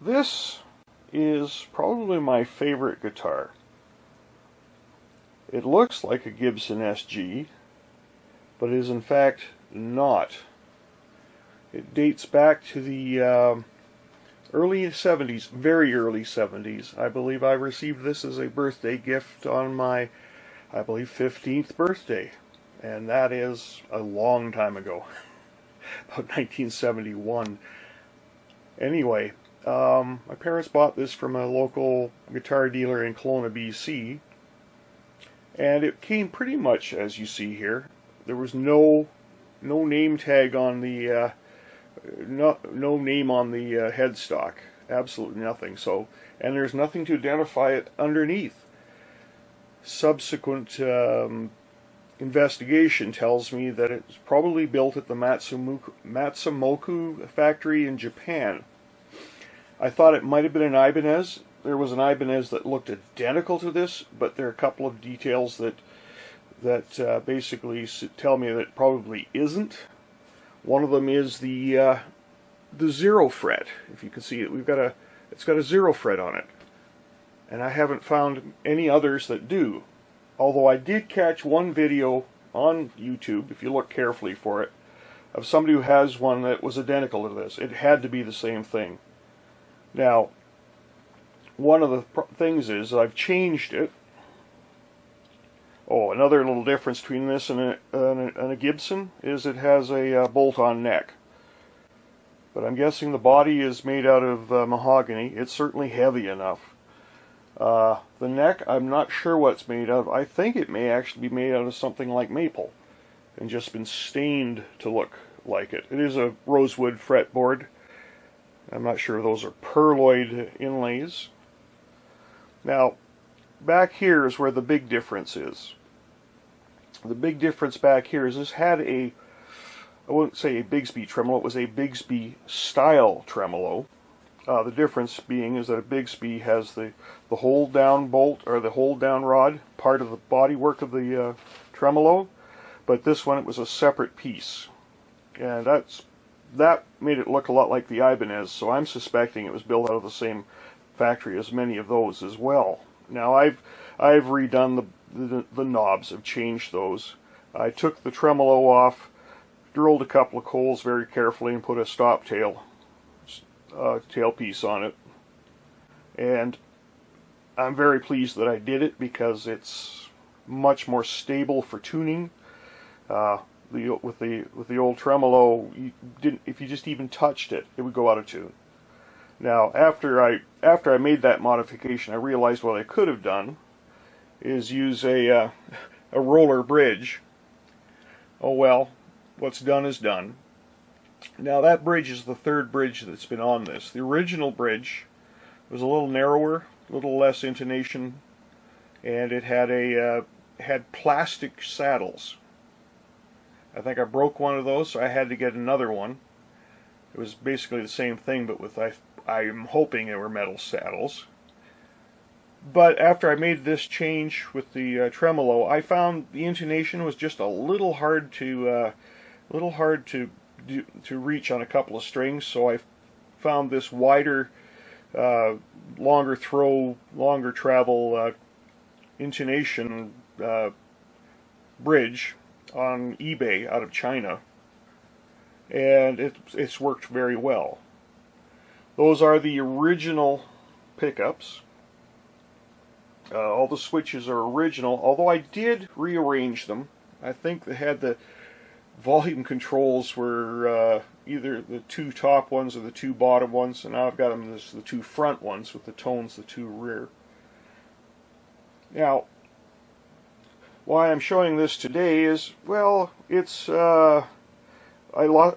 This is probably my favorite guitar. It looks like a Gibson SG, but is in fact not. It dates back to the early 70s, very early 70s. I believe I received this as a birthday gift on my, I believe, 15th birthday. And that is a long time ago, about 1971. Anyway, my parents bought this from a local guitar dealer in Kelowna, BC. And it came pretty much as you see here. There was no name tag on the no name on the headstock, absolutely nothing. So, and there's nothing to identify it underneath. Subsequent investigation tells me that it's probably built at the Matsamoku factory in Japan. I thought it might have been an Ibanez. There was an Ibanez that looked identical to this, but there are a couple of details that basically tell me that it probably isn't. One of them is the 0 fret. If you can see it, it's got a 0 fret on it, and I haven't found any others that do. Although I did catch one video on YouTube, if you look carefully for it, of somebody who has one that was identical to this. It had to be the same thing. Now, one of the things is I've changed it. Oh, another little difference between this and a Gibson is it has a bolt-on neck. But I'm guessing the body is made out of mahogany. It's certainly heavy enough. The neck, I'm not sure what it's made of. I think it may actually be made out of something like maple and just been stained to look like it. It is a rosewood fretboard. I'm not sure if those are pearloid inlays. Now, back here is where the big difference is. The big difference back here is this had a, I wouldn't say a Bigsby tremolo, it was a Bigsby style tremolo. The difference being is that a Bigsby has the hold down bolt, or the hold down rod, part of the bodywork of the tremolo, but this one, it was a separate piece. And that made it look a lot like the Ibanez, so I'm suspecting it was built out of the same factory as many of those as well. Now I've redone the knobs, I've changed those. I took the tremolo off, drilled a couple of holes very carefully, and put a stop tailpiece on it. And I'm very pleased that I did it because it's much more stable for tuning. With the old tremolo, if you just even touched it, it would go out of tune. Now, after I made that modification, I realized what I could have done is use a roller bridge. Oh well, what's done is done. Now that bridge is the third bridge that's been on this. The original bridge was a little narrower, a little less intonation, and it had plastic saddles. I think I broke one of those, so I had to get another one. It was basically the same thing, but with I'm hoping they were metal saddles. But after I made this change with the tremolo, I found the intonation was just a little hard to reach on a couple of strings. So I found this wider, longer throw, longer travel intonation bridge on eBay out of China, and it's worked very well. Those are the original pickups. All the switches are original, although I did rearrange them. I think they had the volume controls were either the two top ones or the two bottom ones, and now I've got them as the two front ones with the tones, the two rear. Now, why I'm showing this today is, well, it's I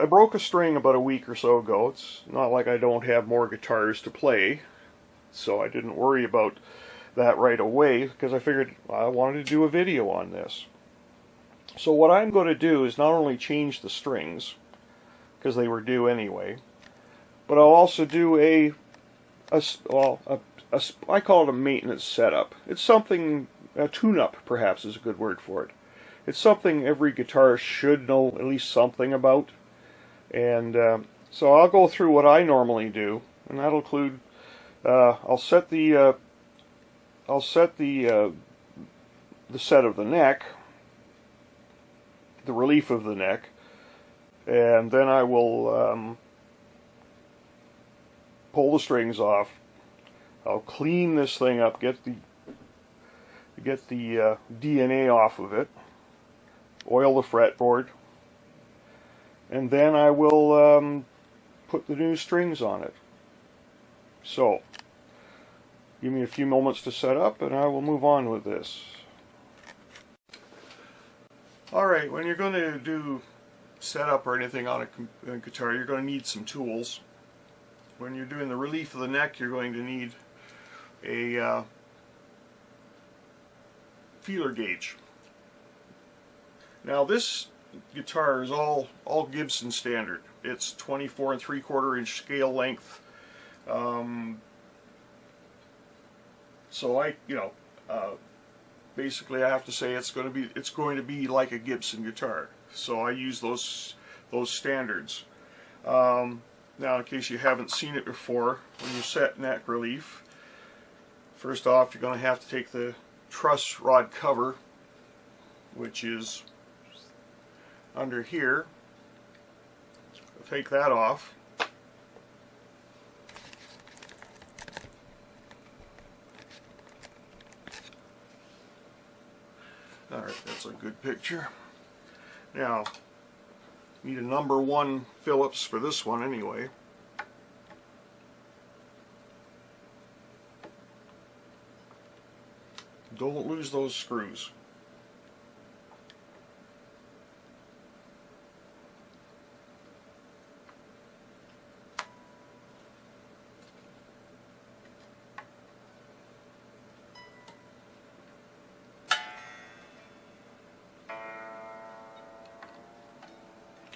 broke a string about a week or so ago. It's not like I don't have more guitars to play, so I didn't worry about that right away because I figured I wanted to do a video on this. So what I'm going to do is not only change the strings, because they were due anyway, but I'll also do I call it a maintenance setup. It's something, a tune-up perhaps is a good word for it. It's something every guitarist should know at least something about. And so I'll go through what I normally do, and that'll include I'll set the set of the neck, the relief of the neck, and then I will pull the strings off. I'll clean this thing up, get the DNA off of it, oil the fretboard, and then I will put the new strings on it. So, give me a few moments to set up and I will move on with this. Alright, when you're going to do setup or anything on a guitar, you're going to need some tools. When you're doing the relief of the neck, you're going to need a feeler gauge. Now this guitar is all Gibson standard. It's 24 3/4 inch scale length. So basically I have to say it's going to be like a Gibson guitar. So I use those standards. Now, in case you haven't seen it before, when you set neck relief, first off you're going to have to take the truss rod cover, which is under here. Take that off. Alright, that's a good picture. Now, need a number 1 Phillips for this one anyway. Don't lose those screws.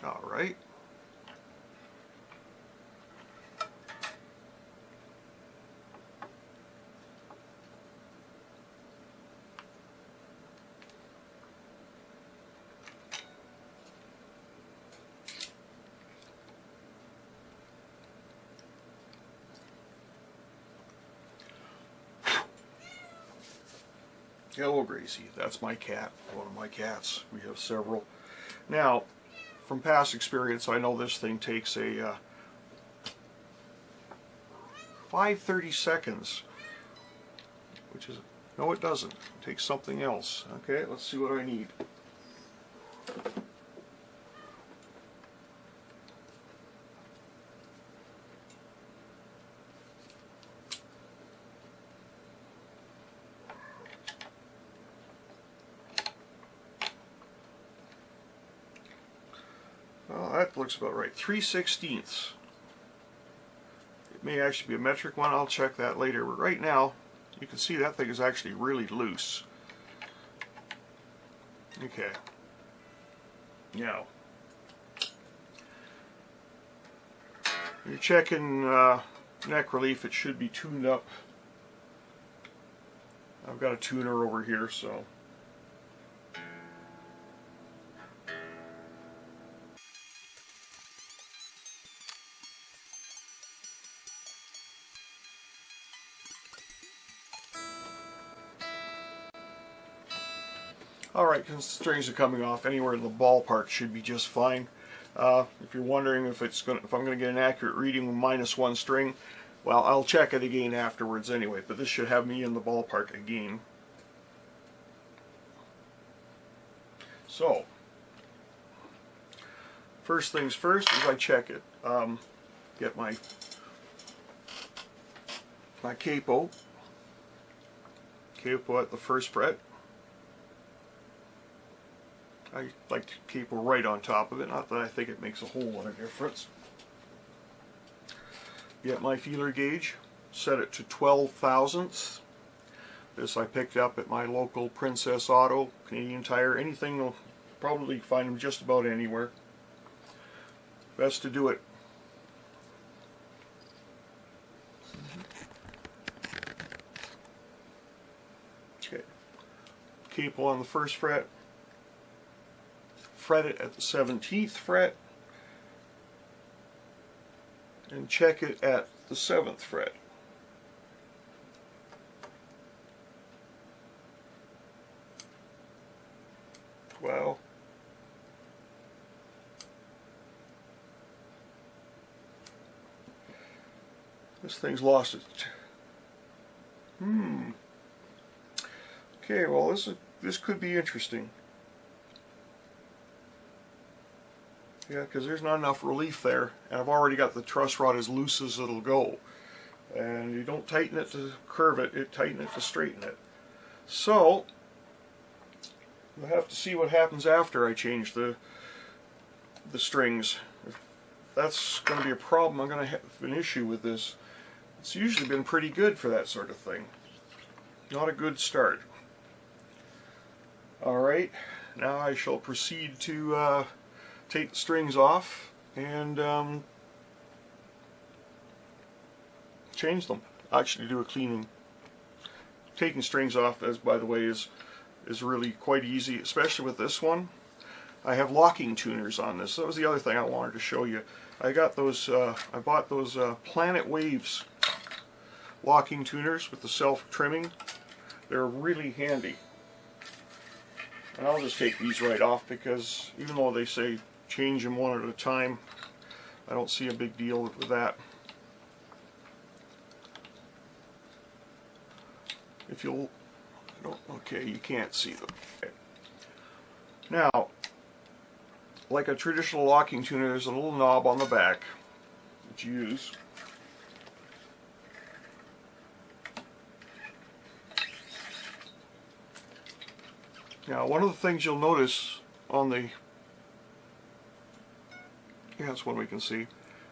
All right. Hello, Gracie. That's my cat, one of my cats. We have several. Now, from past experience, I know this thing takes a 5:30 seconds, which is, no it doesn't. It takes something else. Okay, let's see what I need. Well, that looks about right. 3/16. It may actually be a metric one. I'll check that later. But right now, you can see that thing is actually really loose. Okay. Now, you're checking neck relief. It should be tuned up. I've got a tuner over here, so. Alright, since the strings are coming off, anywhere in the ballpark should be just fine. If you're wondering if I'm going to get an accurate reading with -1 string, well, I'll check it again afterwards anyway, but this should have me in the ballpark again. So, first things first is I check it. Get my capo at the first fret. I like to keep right on top of it, not that I think it makes a whole lot of difference. Get my feeler gauge, set it to 12 thousandths. This I picked up at my local Princess Auto, Canadian Tire, anything, you'll probably find them just about anywhere. Best to do it. Okay, capo on the first fret. Fret it at the 17th fret and check it at the 7th fret. Well, this thing's lost it. Okay, well this could be interesting. Yeah, because there's not enough relief there, and I've already got the truss rod as loose as it'll go. And you don't tighten it to curve it, you tighten it to straighten it. So, we'll have to see what happens after I change the strings. If that's going to be a problem, I'm going to have an issue with this. It's usually been pretty good for that sort of thing. Not a good start. Alright, now I shall proceed to take the strings off and change them. Actually do a cleaning. Taking strings off, as by the way, is really quite easy, especially with this one. I have locking tuners on this. That was the other thing I wanted to show you. I got those. I bought those Planet Waves locking tuners with the self-trimming. They're really handy. And I'll just take these right off because even though they say change them one at a time, I don't see a big deal with that. If you'll, okay, you can't see them. Okay. Now, like a traditional locking tuner, there's a little knob on the back that you use. Now, one of the things you'll notice on the, yeah, that's one we can see.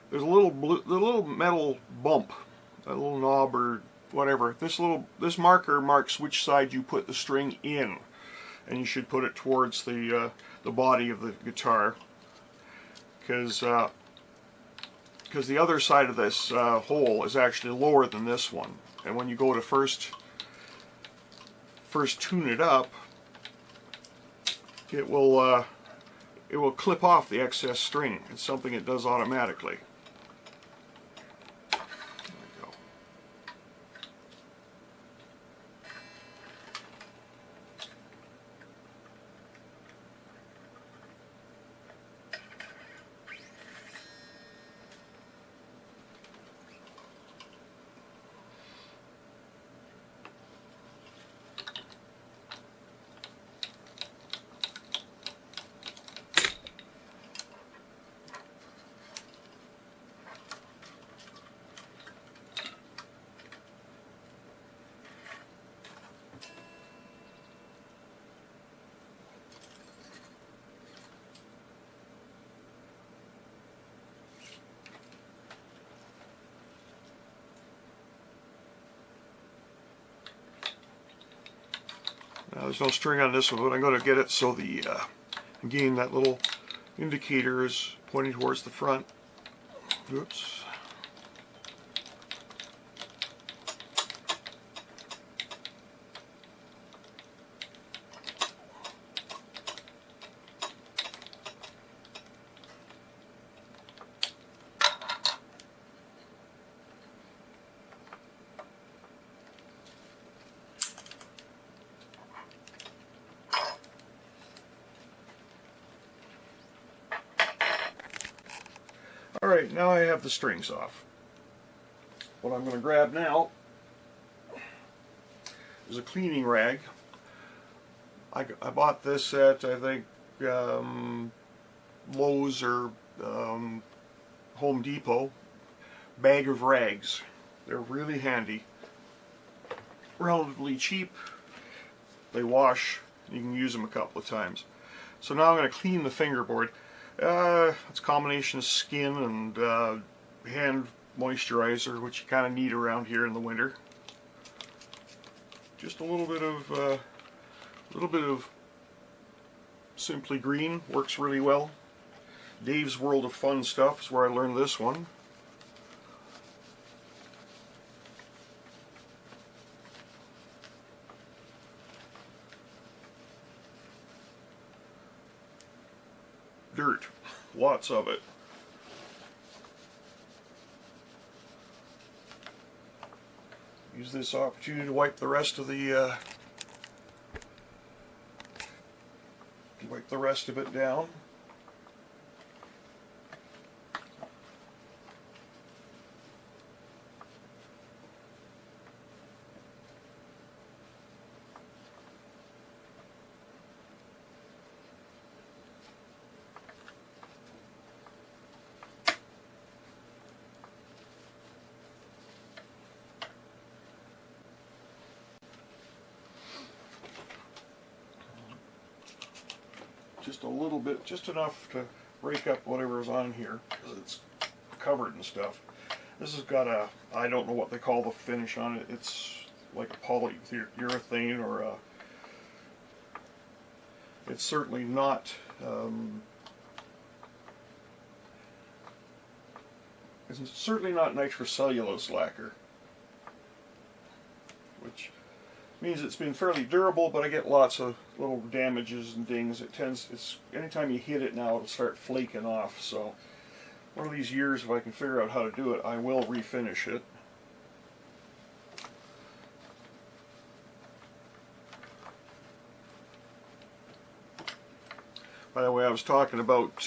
There's a little metal bump, a little knob or whatever. This marker marks which side you put the string in, and you should put it towards the body of the guitar, because the other side of this hole is actually lower than this one, and when you go to first tune it up, it will clip off the excess string. It's something it does automatically. Now there's no string on this one, but I'm going to get it so the again, that little indicator is pointing towards the front. Oops. Alright, now I have the strings off. What I'm going to grab now is a cleaning rag. I bought this at, I think, Lowe's or Home Depot. Bag of rags. They're really handy. Relatively cheap. They wash. You can use them a couple of times. So now I'm going to clean the fingerboard. It's a combination of skin and hand moisturizer, which you kind of need around here in the winter. Just a little bit of Simply Green works really well. Dave's World of Fun Stuff is where I learned this one. Dirt, lots of it. Use this opportunity to wipe the rest of the wipe wipe the rest of it down. Just a little bit, just enough to break up whatever's on here, because it's covered and stuff. This has got a, I don't know what they call the finish on it. It's like a polyurethane or a, it's certainly not, it's certainly not nitrocellulose lacquer, which means it's been fairly durable, but I get lots of little damages and dings. It's anytime you hit it now, it'll start flaking off. So one of these years, if I can figure out how to do it, I will refinish it. By the way, I was talking about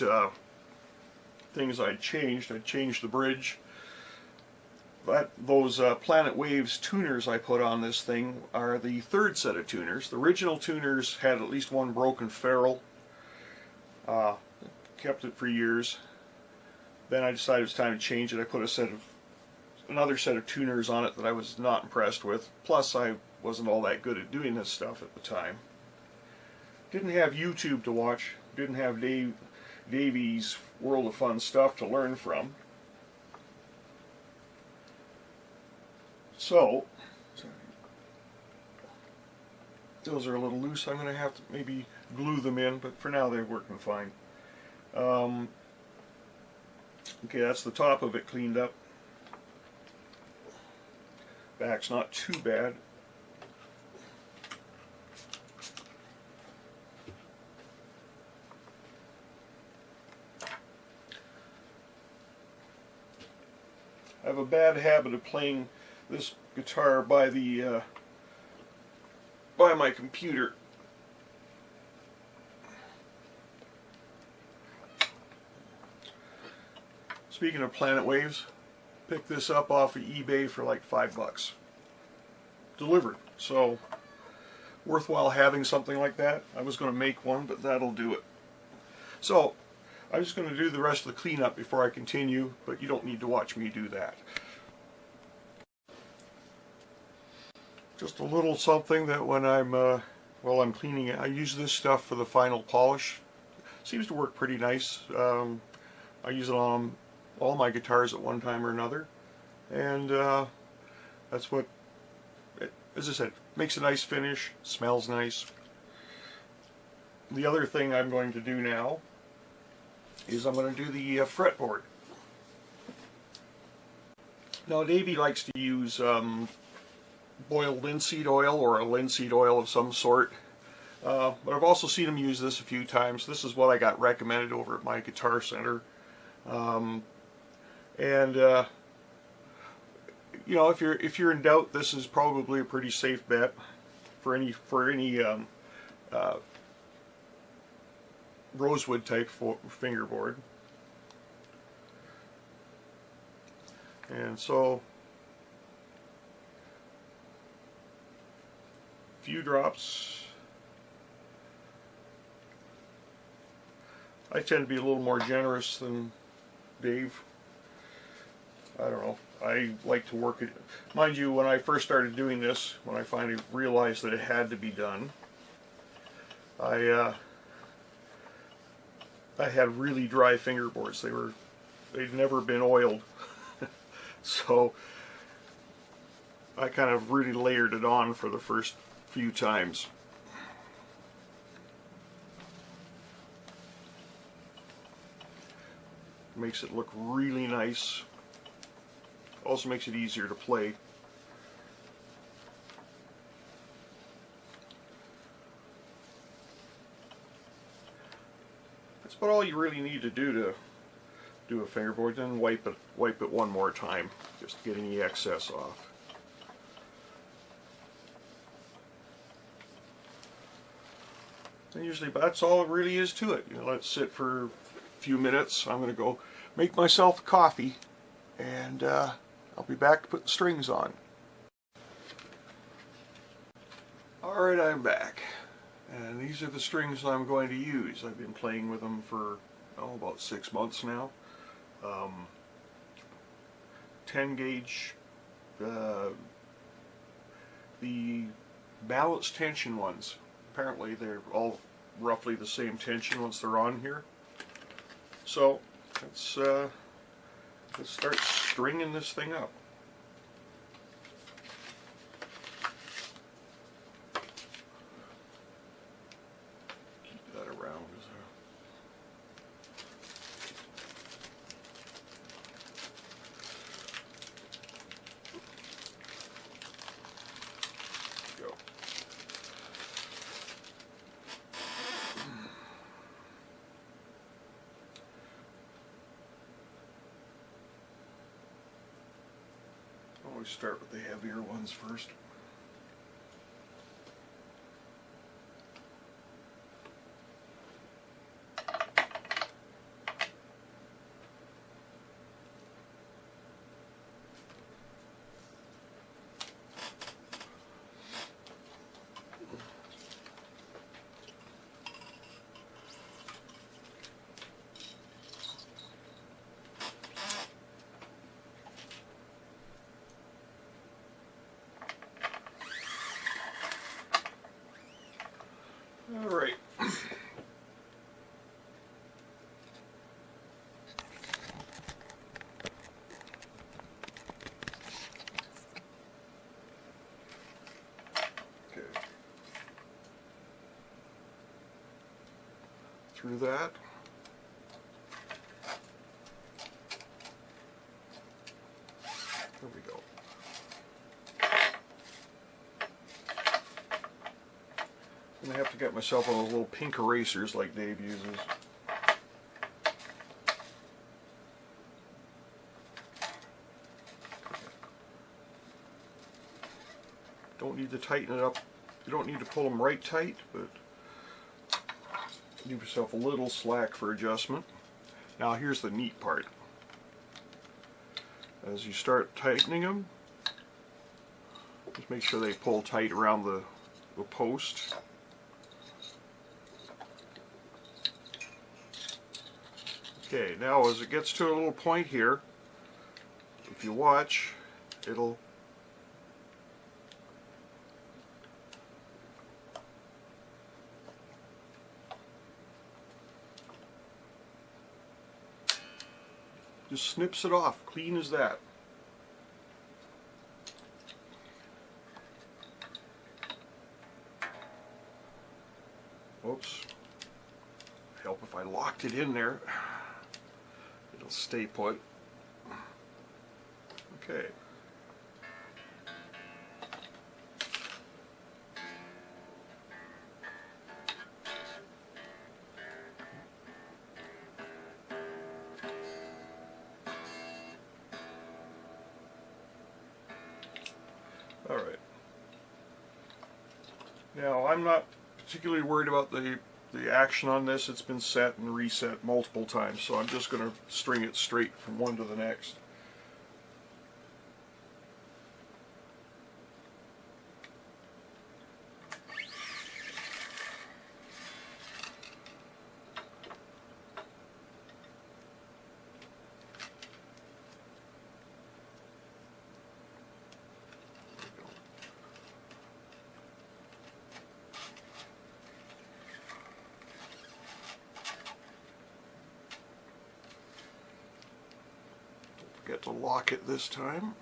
things I'd changed. I changed the bridge. Those Planet Waves tuners I put on this thing are the third set of tuners. The original tuners had at least one broken ferrule. Kept it for years. Then I decided it was time to change it. I put another set of tuners on it that I was not impressed with. Plus, I wasn't all that good at doing this stuff at the time. Didn't have YouTube to watch. Didn't have Davey's World of Fun stuff to learn from. So, those are a little loose. I'm going to have to maybe glue them in, but for now they're working fine. Okay, that's the top of it cleaned up. Back's not too bad. I have a bad habit of playing this guitar by the by my computer. Speaking of Planet Waves, picked this up off of eBay for like $5. Delivered. So worthwhile having something like that. I was going to make one, but that'll do it. So I'm just going to do the rest of the cleanup before I continue, but you don't need to watch me do that. Just a little something that when I'm while I'm cleaning it, I use this stuff for the final polish. Seems to work pretty nice. I use it on all my guitars at one time or another, and that's what, as I said, makes a nice finish, smells nice. The other thing I'm going to do now is I'm going to do the fretboard. Now Davey likes to use boiled linseed oil or a linseed oil of some sort, but I've also seen him use this a few times. This is what I got recommended over at my Guitar Center, and you know, if you're in doubt, this is probably a pretty safe bet for any rosewood type fingerboard. And so a few drops. I tend to be a little more generous than Dave. I don't know. I like to work it. Mind you, when I first started doing this, when I finally realized that it had to be done, I had really dry fingerboards. They'd never been oiled. So I kind of really layered it on for the first few times. Makes it look really nice. Also makes it easier to play. That's about all you really need to do a fingerboard. Then wipe it one more time, just to get any excess off. And usually that's all it really is to it. You know, let it sit for a few minutes. I'm going to go make myself coffee, and I'll be back to put the strings on. Alright, I'm back. And these are the strings I'm going to use. I've been playing with them for about 6 months now. 10 gauge, the balanced tension ones. Apparently they're all roughly the same tension once they're on here. So let's start stringing this thing up. Keep that around. Go. Always start with the heavier ones first. All right. Okay. Through that. There we go. I'm going to have to get myself one of those little pink erasers like Dave uses. Don't need to tighten it up. You don't need to pull them right tight, but give yourself a little slack for adjustment. Now here's the neat part. As you start tightening them, just make sure they pull tight around the post. Okay, now as it gets to a little point here, if you watch, it'll just snips it off, clean as that. Whoops. Help if I locked it in there. It'll stay put. Okay. All right. Now I'm not particularly worried about the action on this. It's been set and reset multiple times, so I'm just going to string it straight from one to the next. Get to lock it this time.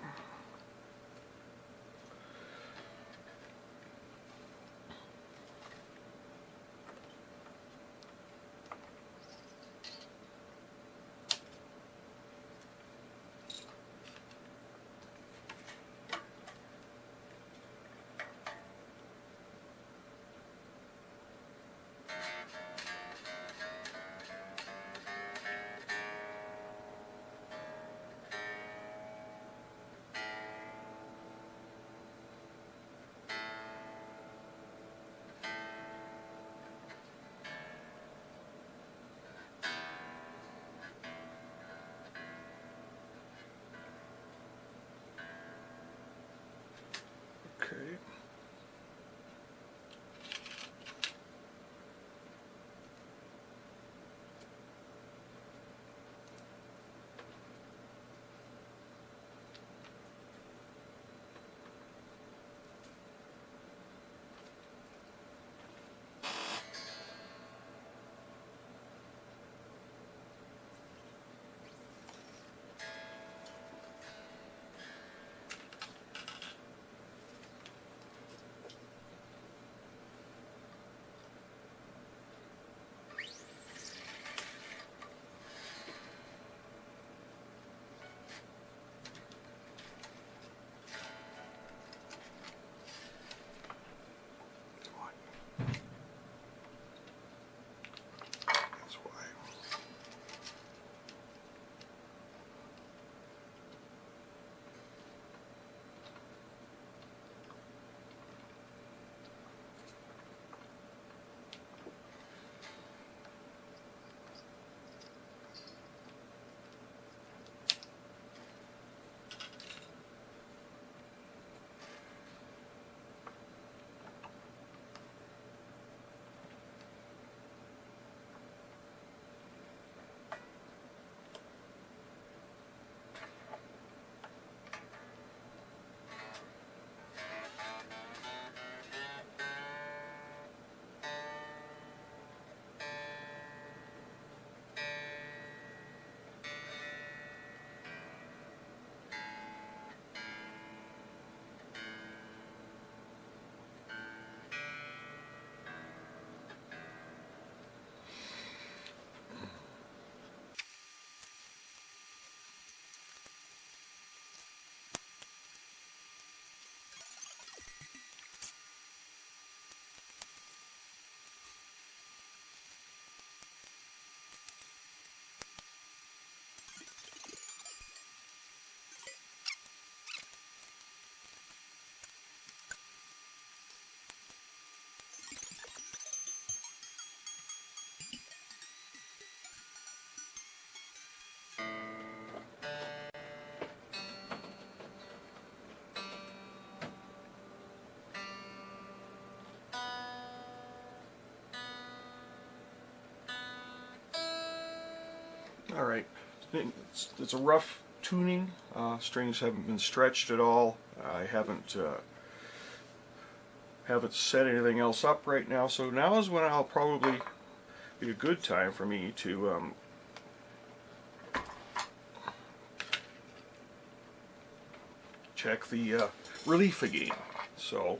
Alright, it's a rough tuning. Strings haven't been stretched at all. I haven't set anything else up right now, so now is when I'll probably be a good time for me to check the relief again. So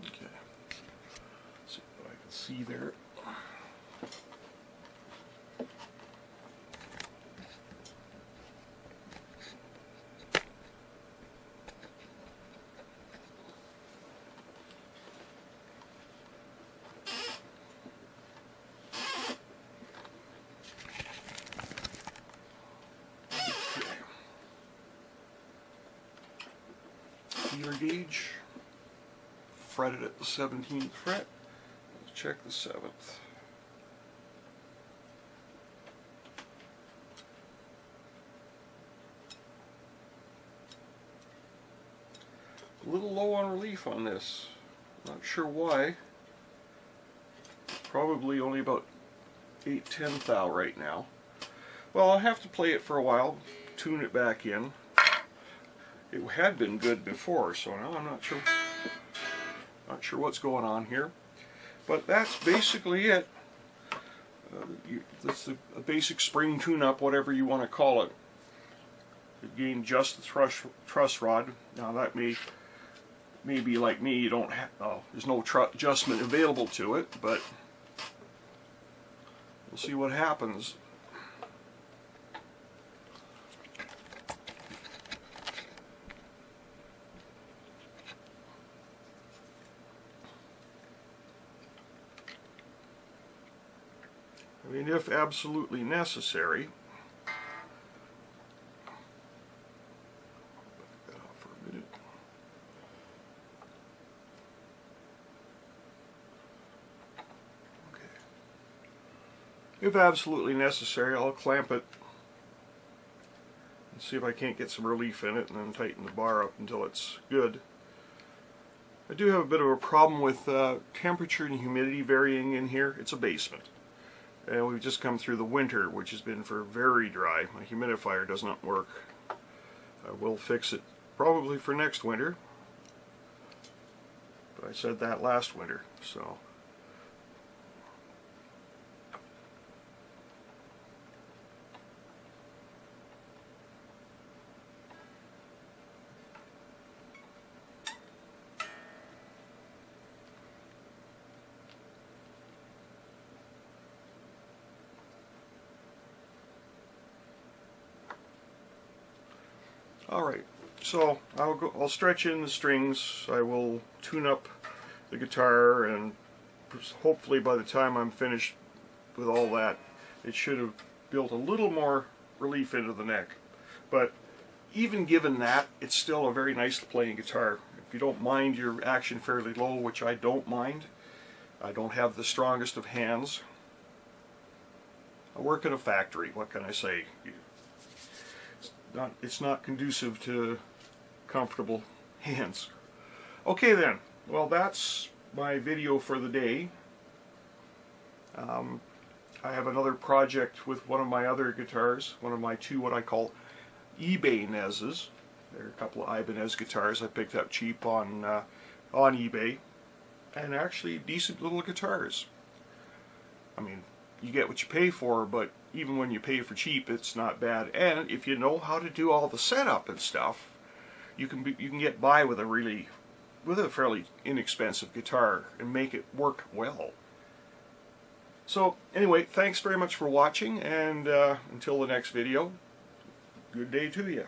okay, let's see what I can see there. Feeler gauge, fretted at the 17th fret. Let's check the 7th. A little low on relief on this. Not sure why. Probably only about 8/10 thou right now. Well, I'll have to play it for a while, tune it back in. It had been good before, so now I'm not sure what's going on here. But that's basically it. That's a basic spring tune-up, whatever you want to call it. Again, just the truss rod. Now that may be like me. You don't have there's no adjustment available to it, but we'll see what happens. I mean, if absolutely necessary. Back that off for a minute. Okay. If absolutely necessary, I'll clamp it and see if I can't get some relief in it, and then tighten the bar up until it's good. I do have a bit of a problem with temperature and humidity varying in here. It's a basement. And we've just come through the winter, which has been very dry. My humidifier does not work. I will fix it probably for next winter. But I said that last winter, so. Alright, so I'll stretch in the strings, I will tune up the guitar, and hopefully by the time I'm finished with all that, it should have built a little more relief into the neck. But even given that, it's still a very nice playing guitar. If you don't mind your action fairly low, which I don't mind, I don't have the strongest of hands. I work at a factory, what can I say? It's not conducive to comfortable hands. Okay then, well that's my video for the day. I have another project with one of my other guitars, one of my two what I call Ibanez's. There are a couple of Ibanez guitars I picked up cheap on eBay, and actually decent little guitars. I mean, you get what you pay for, but even when you pay for cheap, it's not bad. And if you know how to do all the setup and stuff, you can get by with a fairly inexpensive guitar and make it work well. So anyway, thanks very much for watching, and until the next video, good day to you.